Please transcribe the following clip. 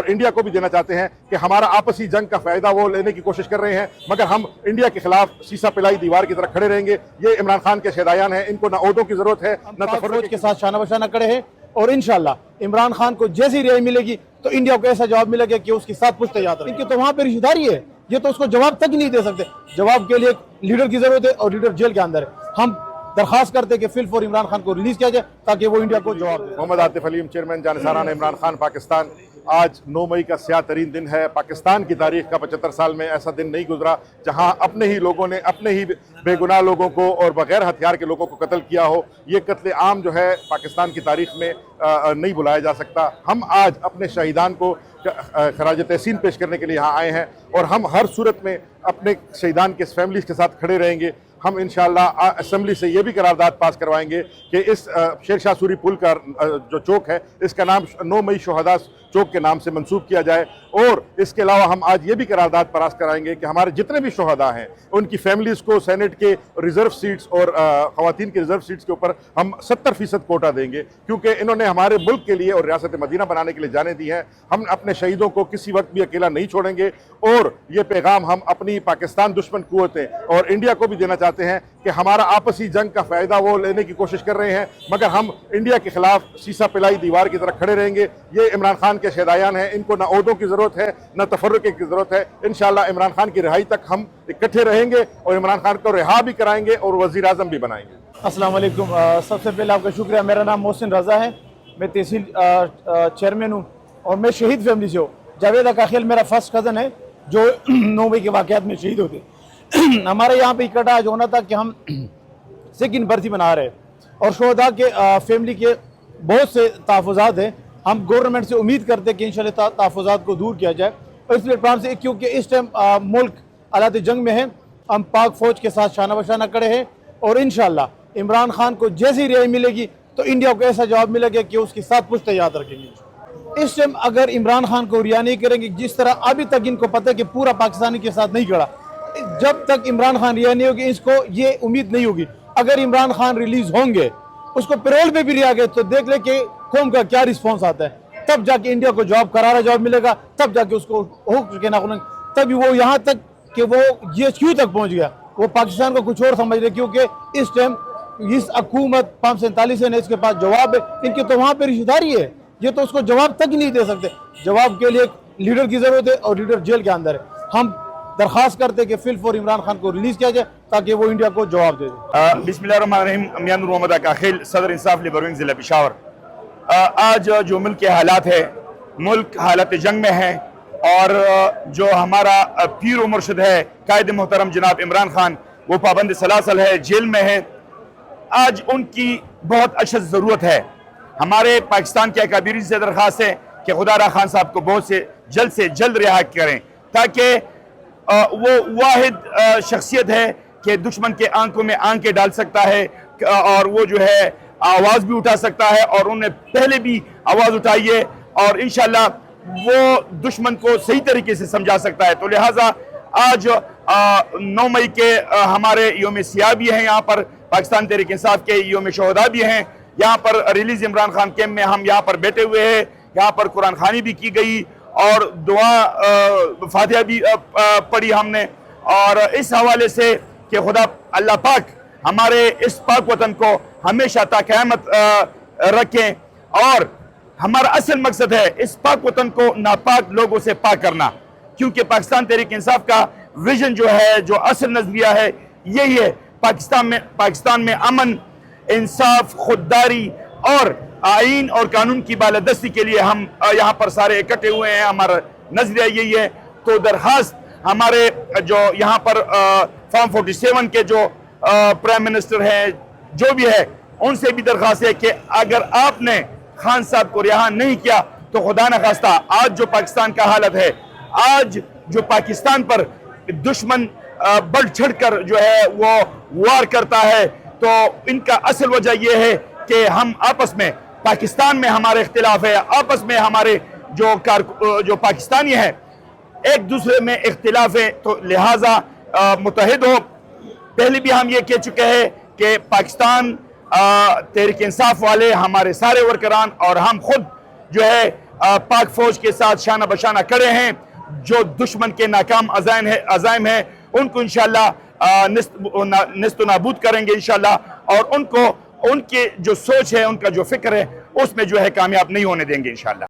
اور انڈیا کو بھی دینا چاہتے ہیں کہ ہمارا آپسی جنگ کا فائدہ وہ لینے کی کوشش کر رہے ہیں، مگر ہم انڈیا کے خلاف سیسا پلائی دیوار کی طرح کھڑے رہیں گے۔ یہ عمران خان کے شہدایان ہیں، ان کو نہ عہدوں کی ضرورت ہے نہ تفرق کے ساتھ شانہ بشانہ کھڑے ہیں، اور انشاءاللہ عمران خان کو جیسی رہائی ملے گی تو انڈیا کو ایسا جواب ملے گا کہ اس کی ساتھ پشت یاد رکھیں۔ ان کی تو وہاں پہ رشتہ داری ہے، یہ تو اس کو جواب تک نہیں دے سکتے۔ جواب کے لیے ایک لیڈر کی ضرورت ہے اور لیڈر جیل کے اندر ہے۔ ہم درخواست کرتے کہ فی الفور عمران خان کو ریلیز کیا جائے تاکہ وہ انڈیا کو جواب دے۔ محمد عاطف علیم، چیئرمین جانساران عمران خان پاکستان۔ آج 9 مئی کا سیاہ ترین دن ہے۔ پاکستان کی تاریخ کا 75 سال میں ایسا دن نہیں گزرا جہاں اپنے ہی لوگوں نے اپنے ہی بے گناہ لوگوں کو اور بغیر ہتھیار کے لوگوں کو قتل کیا ہو۔ یہ قتل عام جو ہے پاکستان کی تاریخ میں نہیں بلایا جا سکتا۔ ہم آج اپنے شہیدان کو خراج تحسین پیش کرنے کے لیے یہاں آئے ہیں، اور ہم ہر صورت میں اپنے شہیدان کے فیملیز کے ساتھ کھڑے رہیں گے۔ ہم انشاءاللہ اسمبلی سے یہ بھی قرارداد پاس کروائیں گے کہ اس شیر شاہ سوری پل کا جو چوک ہے اس کا نام 9 مئی شہداء چوک کے نام سے منسوب کیا جائے، اور اس کے علاوہ ہم آج یہ بھی قرارداد پاس کرائیں گے کہ ہمارے جتنے بھی شہداء ہیں ان کی فیملیز کو سینٹ کے ریزرو سیٹس اور خواتین کے ریزرو سیٹس کے اوپر ہم 70% کوٹا دیں گے، کیونکہ انہوں نے ہمارے ملک کے لیے اور ریاست مدینہ بنانے کے لیے جانیں دی ہیں۔ ہم اپنے شہیدوں کو کسی وقت بھی اکیلا نہیں چھوڑیں گے، اور یہ پیغام ہم اپنی پاکستان دشمن قوتیں اور انڈیا کو بھی دینا چاہتے ہیں کہ ہمارا آپسی جنگ کا فائدہ وہ لینے کی کوشش کر رہے ہیں، مگر ہم انڈیا کے خلاف سیسا پلائی دیوار کی طرح کھڑے رہیں گے۔ یہ عمران خان کے شہدایان ہیں، ان کو نہ عہدوں کی ضرورت ہے نہ تفرقے کی ضرورت ہے۔ انشاءاللہ عمران خان کی رہائی تک ہم اکٹھے رہیں گے اور عمران خان کو رہا بھی کرائیں گے اور وزیر اعظم بھی بنائیں گے۔ السلام علیکم۔ سب سے پہلے آپ کا شکریہ۔ میرا نام محسن رضا ہے، میں تحصیل چیئرمین ہوں، اور میں شہید فیملی سے ہوں۔ جاوید اکاخیل میرا فرسٹ کزن ہے جو 9 مئی کے واقعات میں شہید ہوتے۔ ہمارے یہاں پہ اکٹھا آج ہونا تھا کہ ہم سیکنڈ برسی بنا رہے، اور شہداء کے فیملی کے بہت سے تحفظات ہیں۔ ہم گورنمنٹ سے امید کرتے ہیں کہ انشاءاللہ تحفظات کو دور کیا جائے، اور اس پلیٹ فارم سے کیونکہ اس ٹائم ملک حالات جنگ میں ہے، ہم پاک فوج کے ساتھ شانہ بشانہ کھڑے ہیں، اور انشاءاللہ عمران خان کو جیسی رہائی ملے گی تو انڈیا کو ایسا جواب ملے گا کہ اس کی ساتھ پشت یاد رکھیں گے۔ اس ٹائم اگر عمران خان کو رہا نہیں کریں گے، جس طرح ابھی تک ان کو پتہ ہے کہ پورا پاکستانی کے ساتھ نہیں کھڑا، جب تک عمران خان رہا نہیں ہوگی اس کو یہ امید نہیں ہوگی۔ اگر عمران خان ریلیز ہوں گے، اس کو پیرول پہ بھی رہا گئے، تو دیکھ لے کہ قوم کا کیا رسپانس آتا ہے، تب جا کے انڈیا کو جواب کرارا جواب ملے گا، تب جا کے اس کو حق کے نہ تبھی وہ یہاں تک کہ وہ GHQ تک پہنچ گیا، وہ پاکستان کو کچھ اور سمجھ رہے، کیونکہ اس ٹائم اس حکومت 547 ہے، اس کے پاس جواب ہے، ان کی تو وہاں پہ رشتہ داری ہے، یہ تو اس کو جواب تک ہی نہیں دے سکتے۔ جواب کے لیے ایک لیڈر کی ضرورت ہے اور لیڈر جیل کے اندر ہے۔ ہم درخواست کرتے کہ فی الفور عمران خان کو ریلیز کیا جائے تاکہ وہ انڈیا کو جواب دے دے۔ بسم اللہ الرحمن الرحیم۔ میاں نور محمد اکاخیل، صدر انصاف لیبر ونگ ضلع پشاور۔ آج جو ملک کے حالات ہے، ملک حالت جنگ میں ہے، اور جو ہمارا پیر و مرشد ہے قائد محترم جناب عمران خان، وہ پابند سلاسل ہے، جیل میں ہے۔ آج ان کی بہت اشد ضرورت ہے۔ ہمارے پاکستان کے اکابرین سے درخواست ہے کہ خدا را خان صاحب کو بہت سے جلد رہا کریں، تاکہ وہ واحد شخصیت ہے کہ دشمن کے آنکھوں میں آنکھیں ڈال سکتا ہے، اور وہ جو ہے آواز بھی اٹھا سکتا ہے، اور انہوں نے پہلے بھی آواز اٹھائی ہے، اور انشاءاللہ وہ دشمن کو صحیح طریقے سے سمجھا سکتا ہے۔ تو لہٰذا آج 9 مئی کے ہمارے یوم سیاہ بھی ہیں، یہاں پر پاکستان تحریک انصاف کے یوم شہداء بھی ہیں۔ یہاں پر ریلیز عمران خان کیمپ میں ہم یہاں پر بیٹھے ہوئے ہیں، یہاں پر قرآن خوانی بھی کی گئی، اور دعا فاتحہ بھی پڑھی ہم نے، اور اس حوالے سے کہ خدا اللہ پاک ہمارے اس پاک وطن کو ہمیشہ تا قیامت رکھیں، اور ہمارا اصل مقصد ہے اس پاک وطن کو ناپاک لوگوں سے پاک کرنا، کیونکہ پاکستان تحریک انصاف کا ویژن جو ہے، جو اصل نظریہ ہے، یہی ہے پاکستان میں امن، انصاف، خودداری اور آئین اور قانون کی بالادستی کے لیے ہم یہاں پر سارے اکٹھے ہوئے ہیں۔ ہمارا نظریہ یہی ہے۔ تو درخواست ہمارے جو یہاں پر فارم 47 کے جو پرائم منسٹر ہیں، جو بھی ہے، ان سے بھی درخواست ہے کہ اگر آپ نے خان صاحب کو رہا نہیں کیا تو خدا نخواستہ آج جو پاکستان کا حالت ہے، آج جو پاکستان پر دشمن بڑھ چڑھ کر جو ہے وہ وار کرتا ہے، تو ان کا اصل وجہ یہ ہے کہ ہم آپس میں پاکستان میں ہمارے اختلاف ہے، آپس میں ہمارے جو پاکستانی ہیں ایک دوسرے میں اختلاف ہے، تو لہٰذا متحد ہو۔ پہلے بھی ہم یہ کہہ چکے ہیں کہ پاکستان تحریک انصاف والے، ہمارے سارے ورکران اور ہم خود جو ہے پاک فوج کے ساتھ شانہ بشانہ کھڑے ہیں. جو دشمن کے ناکام عزائم ہیں ان کو انشاءاللہ نست و نابود کریں گے انشاءاللہ, اور ان کے جو سوچ ہے, ان کا جو فکر ہے, اس میں جو ہے کامیاب نہیں ہونے دیں گے انشاءاللہ.